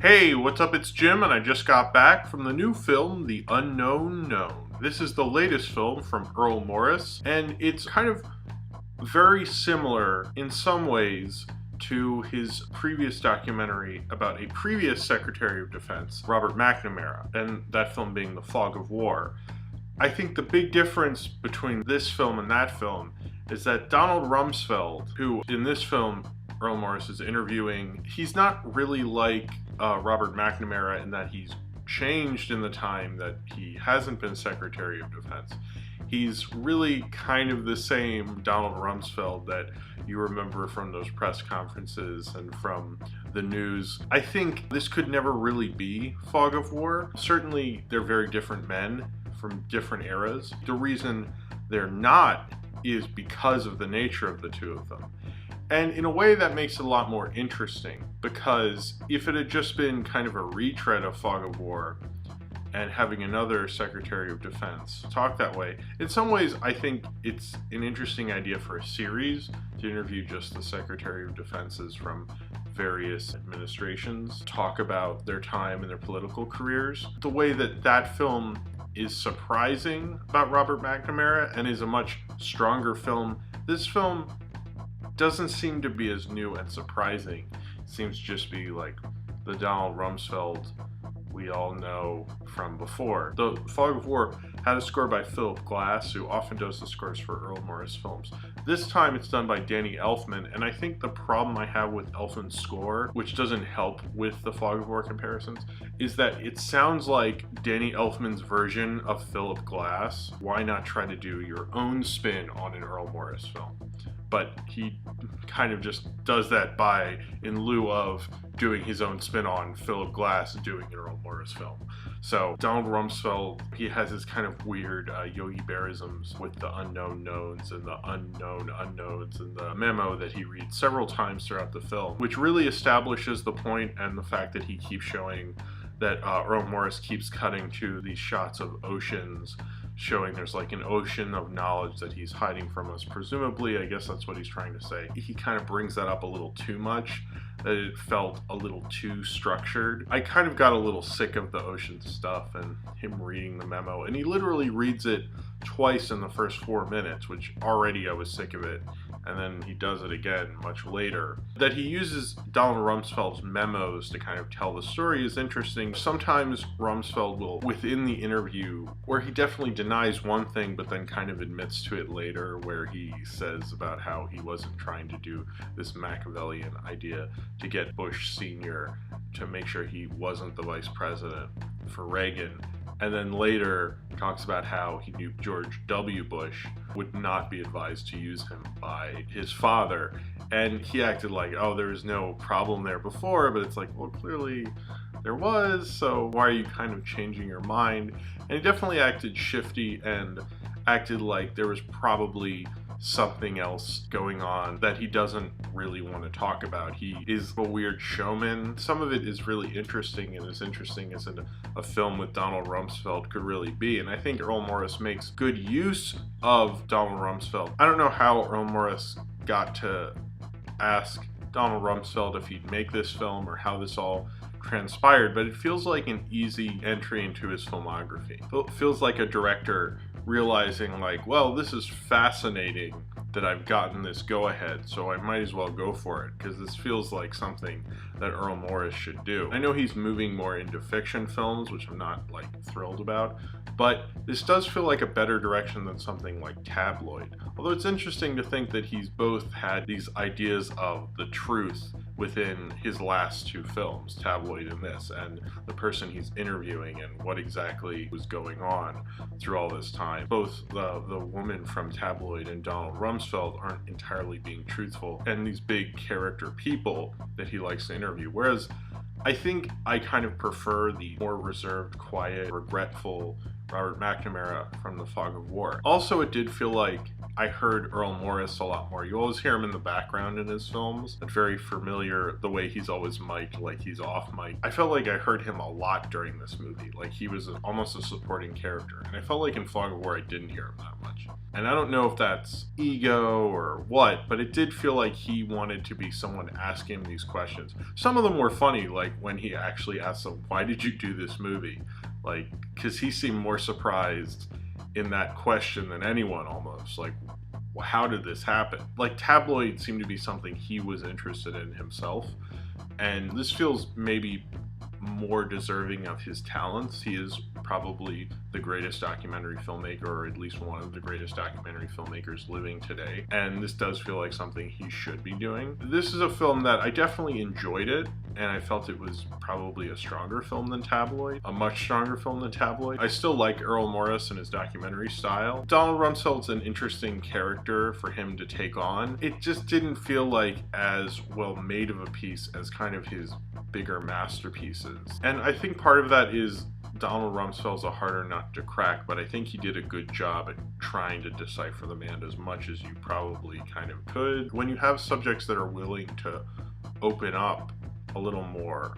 Hey, what's up? It's Jim, and I just got back from the new film, The Unknown Known. This is the latest film from Earl Morris, and it's kind of very similar in some ways to his previous documentary about a previous Secretary of Defense, Robert McNamara, and that film being The Fog of War. I think the big difference between this film and that film is that Donald Rumsfeld, who in this film Earl Morris is interviewing, he's not really like Robert McNamara in that he's changed in the time that he hasn't been Secretary of Defense. He's really kind of the same Donald Rumsfeld that you remember from those press conferences and from the news. I think this could never really be Fog of War. Certainly they're very different men from different eras. The reason they're not is because of the nature of the two of them. And in a way that makes it a lot more interesting, because if it had just been kind of a retread of Fog of War and having another Secretary of Defense talk that way, in some ways I think it's an interesting idea for a series to interview just the Secretary of Defenses from various administrations, talk about their time and their political careers. The way that that film is surprising about Robert McNamara and is a much stronger film, this film doesn't seem to be as new and surprising. It seems to just be like the Donald Rumsfeld we all know from before. The Fog of War had a score by Philip Glass, who often does the scores for Earl Morris films. This time it's done by Danny Elfman, and I think the problem I have with Elfman's score, which doesn't help with the Fog of War comparisons, is that it sounds like Danny Elfman's version of Philip Glass. Why not try to do your own spin on an Earl Morris film? But he kind of just does that in lieu of doing his own spin on Philip Glass doing an Earl Morris film. So Donald Rumsfeld, he has his kind of weird Yogi Bearisms with the unknown knowns and the unknown unknowns and the memo that he reads several times throughout the film, which really establishes the point, and the fact that he keeps showing that Earl Morris keeps cutting to these shots of oceans, showing there's like an ocean of knowledge that he's hiding from us. Presumably, I guess that's what he's trying to say. He kind of brings that up a little too much, that it felt a little too structured. I kind of got a little sick of the ocean stuff and him reading the memo, and he literally reads it twice in the first 4 minutes, which already I was sick of it, and then he does it again much later. That he uses Donald Rumsfeld's memos to kind of tell the story is interesting. Sometimes Rumsfeld will, within the interview, where he definitely denies one thing but then kind of admits to it later, where he says about how he wasn't trying to do this Machiavellian idea to get Bush Sr. to make sure he wasn't the vice president for Reagan. And then later talks about how he knew George W. Bush would not be advised to use him by his father. And he acted like, oh, there was no problem there before, but it's like, well, clearly there was, so why are you kind of changing your mind? And he definitely acted shifty and acted like there was probably something else going on that he doesn't really want to talk about. He is a weird showman. Some of it is really interesting, and as interesting as a film with Donald Rumsfeld could really be. And I think Earl Morris makes good use of Donald Rumsfeld. I don't know how Earl Morris got to ask Donald Rumsfeld if he'd make this film or how this all transpired, but it feels like an easy entry into his filmography. It feels like a director realizing like, well, this is fascinating that I've gotten this go-ahead, so I might as well go for it, because this feels like something that Earl Morris should do. I know he's moving more into fiction films, which I'm not like thrilled about, but this does feel like a better direction than something like Tabloid. Although it's interesting to think that he's both had these ideas of the truth within his last two films, Tabloid and this, and the person he's interviewing and what exactly was going on through all this time. Both the woman from Tabloid and Donald Rumsfeld aren't entirely being truthful, and these big character people that he likes to interview. Whereas I think I kind of prefer the more reserved, quiet, regretful Robert McNamara from The Fog of War. Also, it did feel like I heard Earl Morris a lot more. You always hear him in the background in his films. It's very familiar, the way he's always mic'd, like he's off mic. I felt like I heard him a lot during this movie, like he was almost a supporting character. And I felt like in Fog of War I didn't hear him that much. And I don't know if that's ego or what, but it did feel like he wanted to be someone asking him these questions. Some of them were funny, like when he actually asked him, "Why did you do this movie?" Like, because he seemed more surprised in that question than anyone almost. Like, how did this happen? Like, tabloid seemed to be something he was interested in himself. And this feels maybe more deserving of his talents. He is probably the greatest documentary filmmaker, or at least one of the greatest documentary filmmakers living today. And this does feel like something he should be doing. This is a film that I definitely enjoyed it, and I felt it was probably a stronger film than Tabloid, a much stronger film than Tabloid. I still like Errol Morris and his documentary style. Donald Rumsfeld's an interesting character for him to take on. It just didn't feel like as well made of a piece as kind of his bigger masterpieces. And I think part of that is Donald Rumsfeld's a harder nut to crack, but I think he did a good job at trying to decipher the man as much as you probably kind of could. When you have subjects that are willing to open up a little more,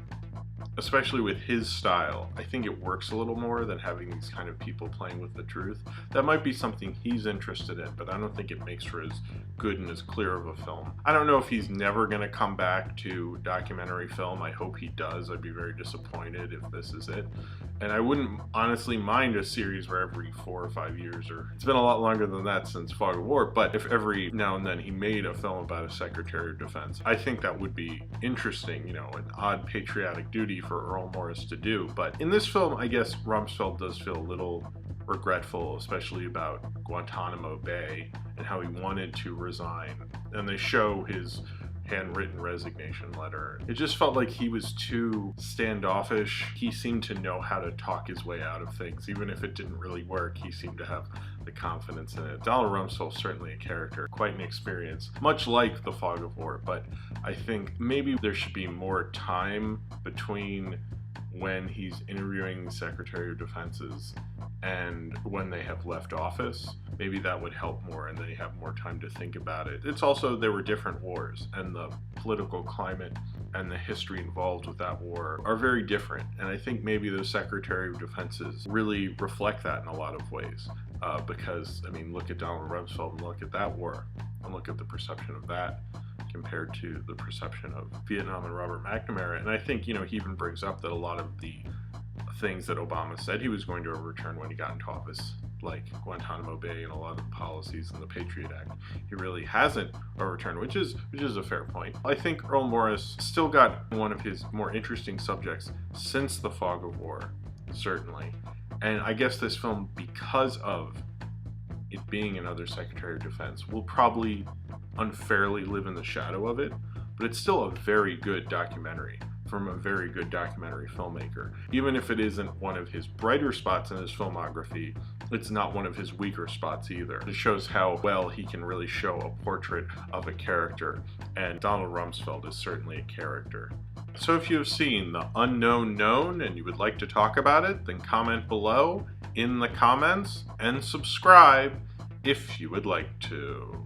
especially with his style, I think it works a little more than having these kind of people playing with the truth. That might be something he's interested in, but I don't think it makes for as good and as clear of a film. I don't know if he's never going to come back to documentary film. I hope he does. I'd be very disappointed if this is it. And I wouldn't honestly mind a series where every 4 or 5 years, or it's been a lot longer than that since Fog of War, but if every now and then he made a film about a Secretary of Defense, I think that would be interesting, you know, an odd patriotic duty for Errol Morris to do. But in this film, I guess Rumsfeld does feel a little regretful, especially about Guantanamo Bay and how he wanted to resign. And they show his handwritten resignation letter. It just felt like he was too standoffish. He seemed to know how to talk his way out of things. Even if it didn't really work, he seemed to have the confidence in it. Donald Rumsfeld's certainly a character, quite an experience, much like The Fog of War, but I think maybe there should be more time between when he's interviewing Secretary of Defenses and when they have left office. Maybe that would help more, and then you have more time to think about it. It's also, there were different wars, and the political climate and the history involved with that war are very different. And I think maybe those Secretary of Defenses really reflect that in a lot of ways. Because, I mean, look at Donald Rumsfeld and look at that war, and look at the perception of that compared to the perception of Vietnam and Robert McNamara. And I think, you know, he even brings up that a lot of the things that Obama said he was going to overturn when he got into office, like Guantanamo Bay and a lot of the policies in the Patriot Act, he really hasn't overturned, which is a fair point. I think Errol Morris still got one of his more interesting subjects since The Fog of War, certainly. And I guess this film, because of it being another Secretary of Defense, will probably unfairly live in the shadow of it, but it's still a very good documentary from a very good documentary filmmaker. Even if it isn't one of his brighter spots in his filmography, it's not one of his weaker spots either. It shows how well he can really show a portrait of a character, and Donald Rumsfeld is certainly a character. So if you have seen The Unknown Known and you would like to talk about it, then comment below in the comments and subscribe if you would like to.